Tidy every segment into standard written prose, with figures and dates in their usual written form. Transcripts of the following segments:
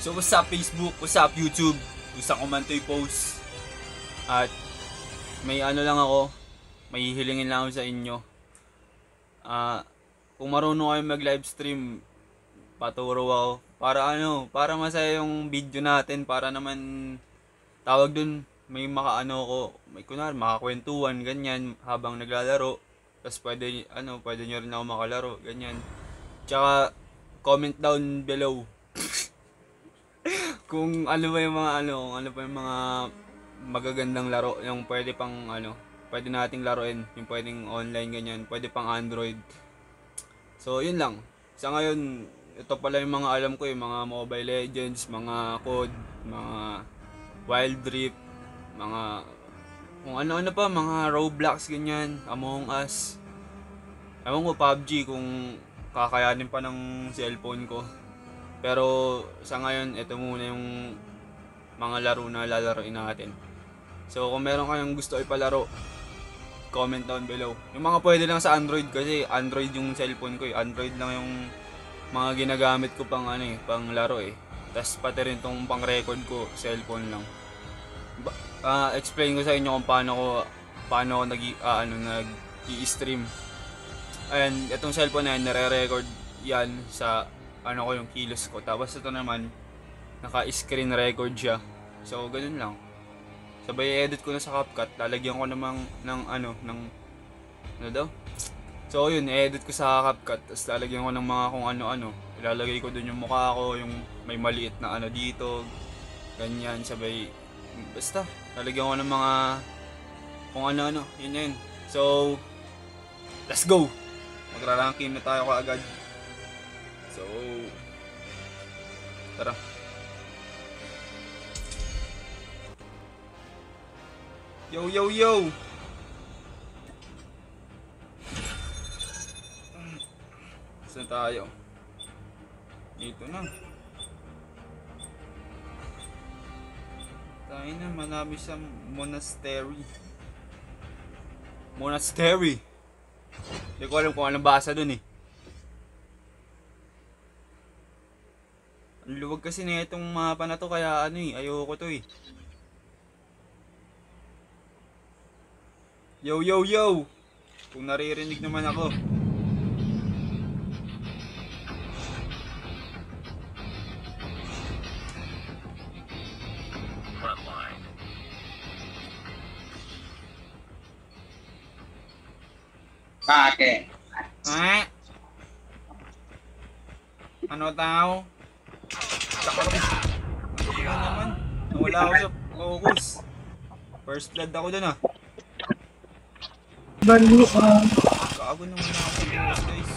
So what's up Facebook, what's up YouTube, gusto ko man to'y post. At may ano lang ako, may hihilingin lang ako sa inyo. Kung marunong kayo mag livestream, paturo ako. Para masaya yung video natin, para naman tawag dun, may may kunwari makakwentuhan, ganyan, habang naglalaro. Tapos pwede nyo rin ako makalaro, ganyan. Tsaka, comment down below. Kung ano ba yung mga magagandang laro, yung pwede pwede nating laruin, yung pwedeng online, ganyan, pwede pang Android. So, yun lang. Sa ngayon, ito pala yung mga alam ko, yung mga Mobile Legends, mga COD, mga Wild Rift, mga kung ano-ano pa, mga Roblox, ganyan, Among Us. Ewan ko, PUBG, kung kakayanin pa ng cellphone ko. Pero sa ngayon, ito muna yung mga laro na lalaroin natin. So kung meron kayong gusto ipalaro, comment down below. Yung mga pwede lang sa Android, kasi Android yung cellphone ko eh. Android lang yung mga ginagamit ko pang pang laro eh. Tapos pati rin tong pang record ko, cellphone lang. Explain ko sa inyo kung paano ako nag-i-stream. And itong cellphone na yan, nare-record yan sa yung kilos ko. Tapos ito naman, naka-screen record siya. So, ganun lang. Sabay edit ko na sa CapCut. Lalagyan ko namang ano daw? So, yun, edit ko sa CapCut. Tapos lalagyan ko ng mga kung ano-ano. Ilalagay ko dun yung mukha ko, yung may maliit na dito. Ganyan, sabay. Basta, lalagyan ko ng mga kung ano-ano. Yun. So, let's go! Magra-ranking na tayo kaagad. So, tara. Yo! Saan tayo? Dito na. Tayo na, manami sa monastery. Hindi ko alam kung anong basa dun eh. Ang luwag kasi na itong mapa na to, kaya ayoko to eh. Yo! Kung naririnig naman ako. Bakit? Ano tao? Naman, nawala ako sa focus. First blood ako dun ah. Gago naman ako sa focus, guys.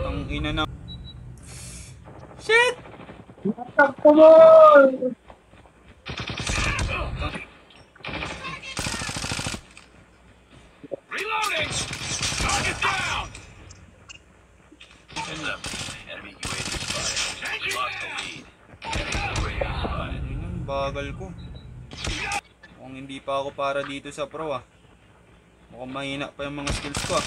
Ang ina na. Shit! Reloading! Target down! Enemy UAV spotted. Lost the lead. Enemy UAV spotted. Ang bagal ko. Mukhang hindi pa ako para dito sa pro ah. Mukhang mahina pa yung mga skills ko ah.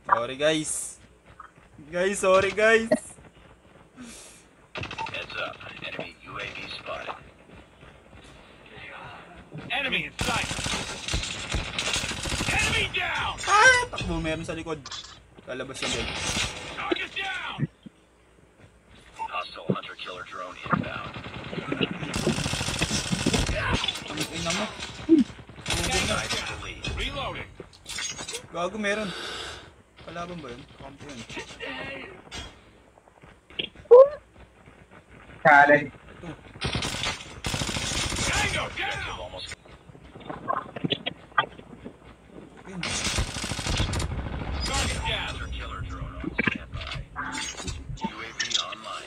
Sorry guys. Sorry guys. Heads up. Enemy UAV spotted. Enemy in sight. Enemy down! Takbo, meron sa likod. Lalabas yan din. Target down! Hostile hunter-killer drone inbound. Ang ina mo. Reloading! Gago, meron. Kalaban ba yun? Kampo yun. Challenge. Ito. Tango down! Almost. Ayun. Target down! Hunter-killer drone on standby. UAV online.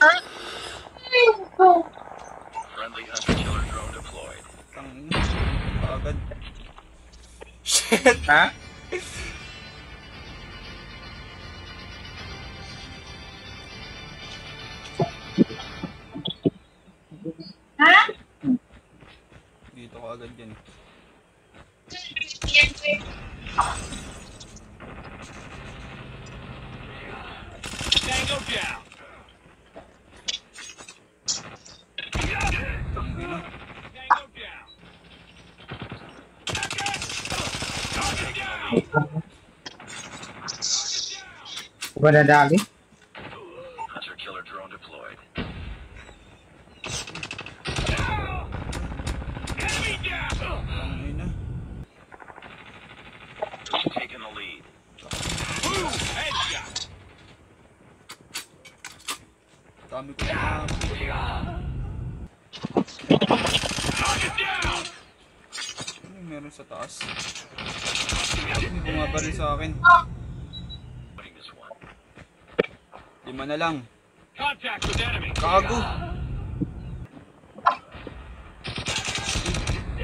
Friendly hunter-killer drone deployed. Tangina. Agad. Shit! Ha? Dito ko agad yan. down. Tangina. Tango down. Taking the lead. Ba nadali? Hunter killer drone deployed. Enemy down. Tangina. Taking the lead. Boom! Headshot. Dami ko na. Target down. Ano yung meron sa taas? Hindi bumabaril sa akin. Winning this one. 5 na lang. Contact with enemy. Kago.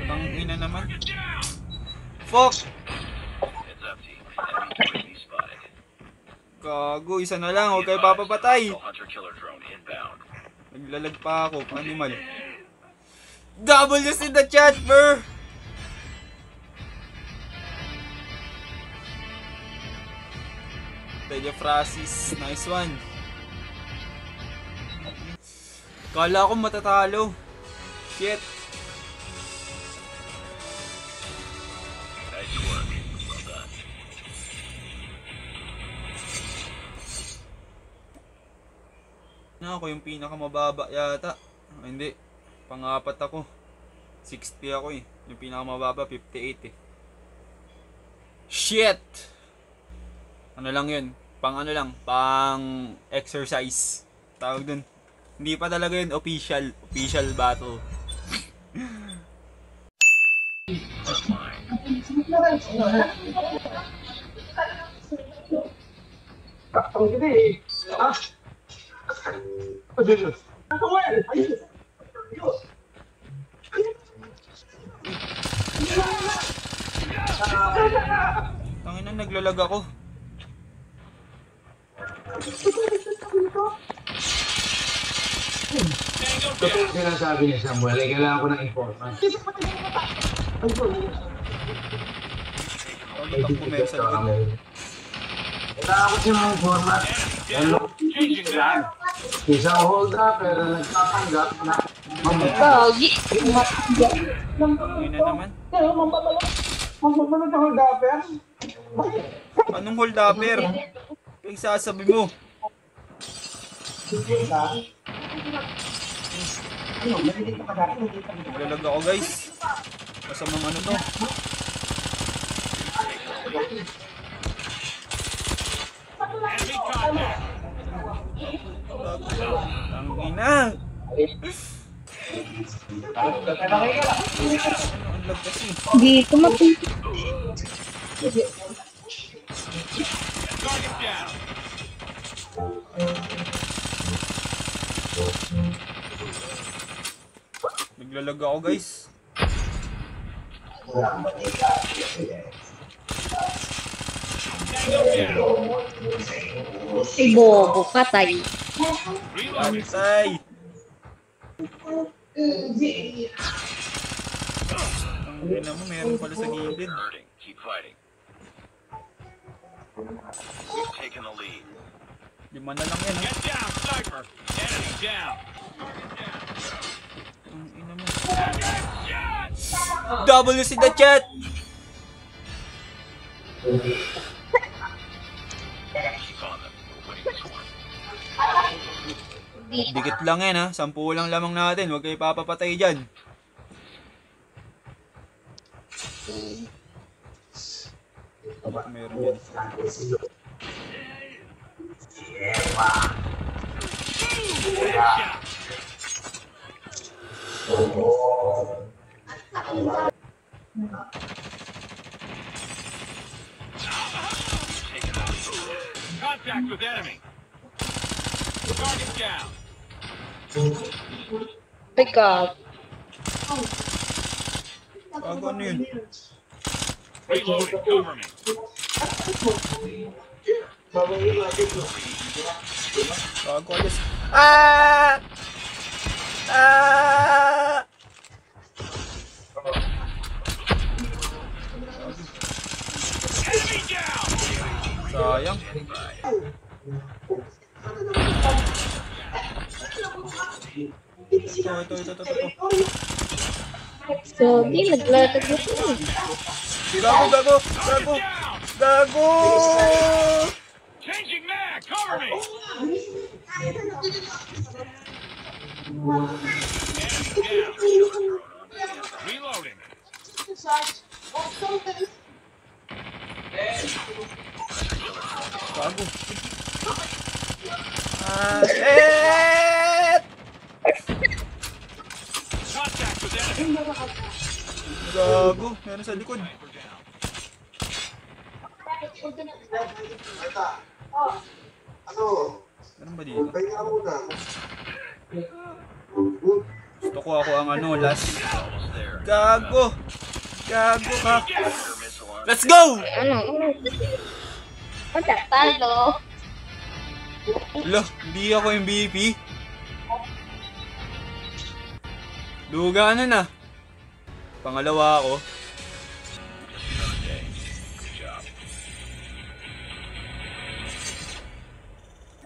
Tangina naman. Down. Fuck! Heads up, team. Enemy UAV spotted. Gago, isa na lang. Huwag kayo papapatay. Hunter killer drone inbound. Naglalag pa ako. Animal. W's in the chat, bro! Tayo Francis. Nice one. Kala ko matatalo. Shit. Nice work. Well done. Na ako yung pinakamababa yata. Ah, hindi. Pang-apat ako. 60 ako eh. Yung pinakamababa 58 eh. Shit. Ano lang yun? Pang ano lang, pang exercise. Tawag dun. Hindi pa talaga yun official battle. Takang gini eh. Ah. Aduh. Tangina, naglalag ako. Totoo sinasabi niya, Samuel. Eh, kailangan ko ng informant. Takbo meron sa likod. Kailangan ko siya ng informant. Ano? Changing back. Isang hold up, pero nagtatanggap na Gagi. Tangina naman. Magmamano na hold upper? Anong hold upper? Yung sasabi mo. Naglalag ako guys. Masamang ano to. Enemy contact. Tangina. Ang lag kasi. Dito mapunta. Target down. Naglalag ako guys. Si Bobo, patay. Reloading. Patay. Tangina mo, meron pala sa gilid. Hurting. Keep fighting. We've taken the lead. 5 na lang yan ha. Get down, sniper. Enemy down. Tangina mo. W's in the chat! Keep on them. We're winning this one. Dikit lang yan ha. 10 lang lamang natin. Huwag kayo papapatay dyan. Meron yan. Headshot. Taking the lead. Contact with enemy. Target down. Pick up. Bago ano yun? Reloading. Cover me. Bago alis. Ah! Ah! Enemy down. Sayang. Ito. So, di, naglatag na siya. Gago! Changing mag! Cover me! Enemy down. Reloading. Gago. Shit! Contact with enemy. Gago, meron sa likod. Meron ba dito? Gusto ko ako ang last. Gago ka. Let's go! Ano? Ang tatalo. Lo, hindi ako MVP. Luga na. Pangalawa ako.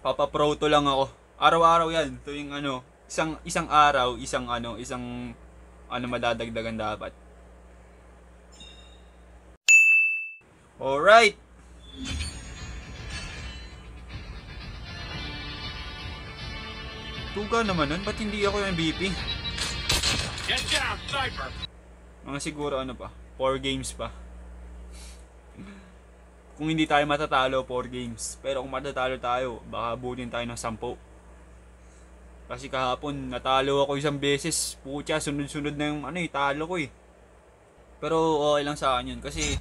Papa-pro to lang ako. Araw-araw yan. Tuwing isang araw, isang madadagdagan dapat. Alright. Tuga naman nun. Ba't hindi ako yung MVP? Get down, sniper. Mga siguro 4 games pa. Kung hindi tayo matatalo, 4 games. Pero kung matatalo tayo, baka abutin tayo ng 10. Kasi kahapon, natalo ako isang beses. Pucha, sunod-sunod na yung talo ko eh. Pero okay lang sa akin yun. Kasi,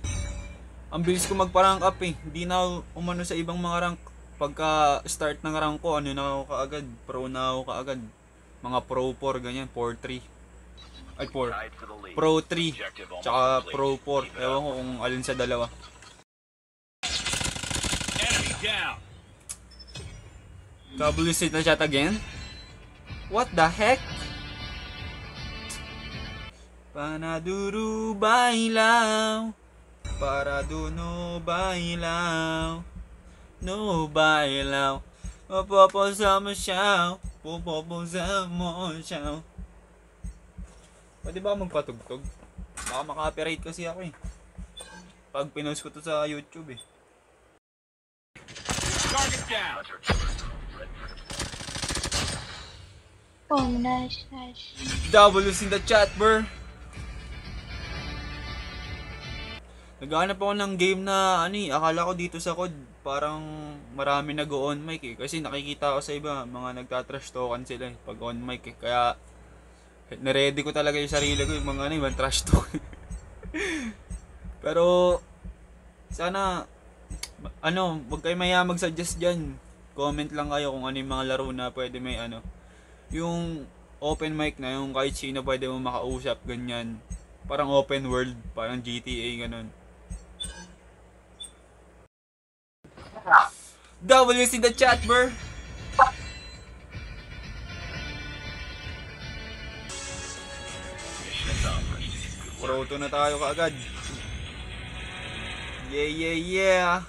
ang bilis ko magpa-rank up eh. Hindi na umano sa ibang mga rank. Pagka start ng rank ko, na ako kaagad. Pro na ako kaagad. Mga Pro 4, ganyan. 4-3. Ay, 4. Pro 3. Tsaka Pro 4. Ewan ko kung alin sa dalawa. Enemy down. WC na chat again? What the heck? Panaduro bailaw. Parado no bailaw. No bailaw. Papapasama siya. Papapasama siya. Pwede ba magpatugtog? Baka maka-copyright kasi ako eh. Pag pinost ko to sa YouTube eh. Target down. Oh, nice. W's in the chat, bro. Naghahanap ako ng game na akala ko dito sa COD parang marami nag-on mic eh. Kasi nakikita ko sa iba, mga nagtatrash talkan sila eh, pag on mic eh. Kaya naready ko talaga yung sarili ko, yung mga ibang trash talk. Pero sana wag kayo maya mag-suggest dyan. Comment lang kayo kung ano yung mga laro na pwede may yung open mic na, yung kahit sino pwede mo makausap, ganyan. Parang open world, parang GTA, ganun. W's in the chat, bro. Proto na tayo kaagad. Yeah.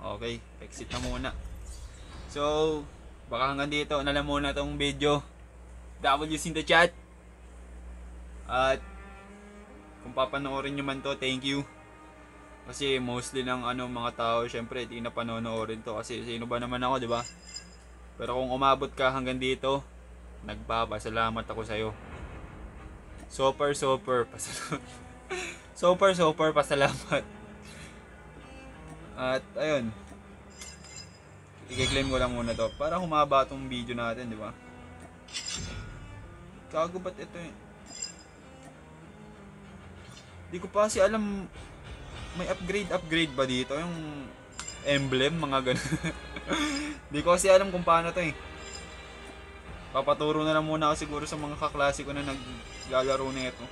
Okay, exit na muna. So, baka hanggang dito na lang muna tong video. W's in the chat. At kung papanoorin nyo man to, thank you. Kasi mostly ng mga tao, syempre, di na panonoorin to. Kasi sino ba naman ako, di ba? Pero kung umabot ka hanggang dito, nagpapasalamat ako sa'yo. Super pasalamat. Super pasalamat. At ayun, i-claim ko lang muna to para humaba tong video natin, di ba? Gago, ba't ito eh? Di ko pa kasi alam, may upgrade ba dito? Yung emblem, mga ganun. Di ko kasi alam kung paano to eh. Papaturo na lang muna ako siguro sa mga kaklase ko na naglalaro na ito.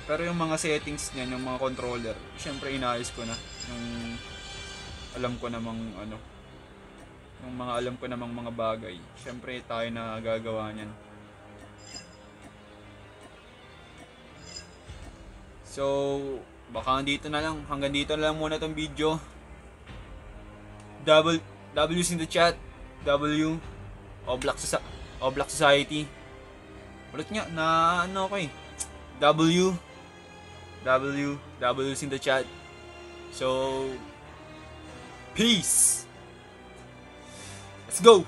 Pero yung mga settings niyan, yung mga controller, syempre inaayos ko na. Yung alam ko namang yung mga alam ko namang mga bagay, syempre tayo na gagawa niyan. So, baka hanggang dito na lang muna tong video. W's in the chat. W Oblack Society. Ulit nga na ano ko eh. W's in the chat. So peace. Let's go.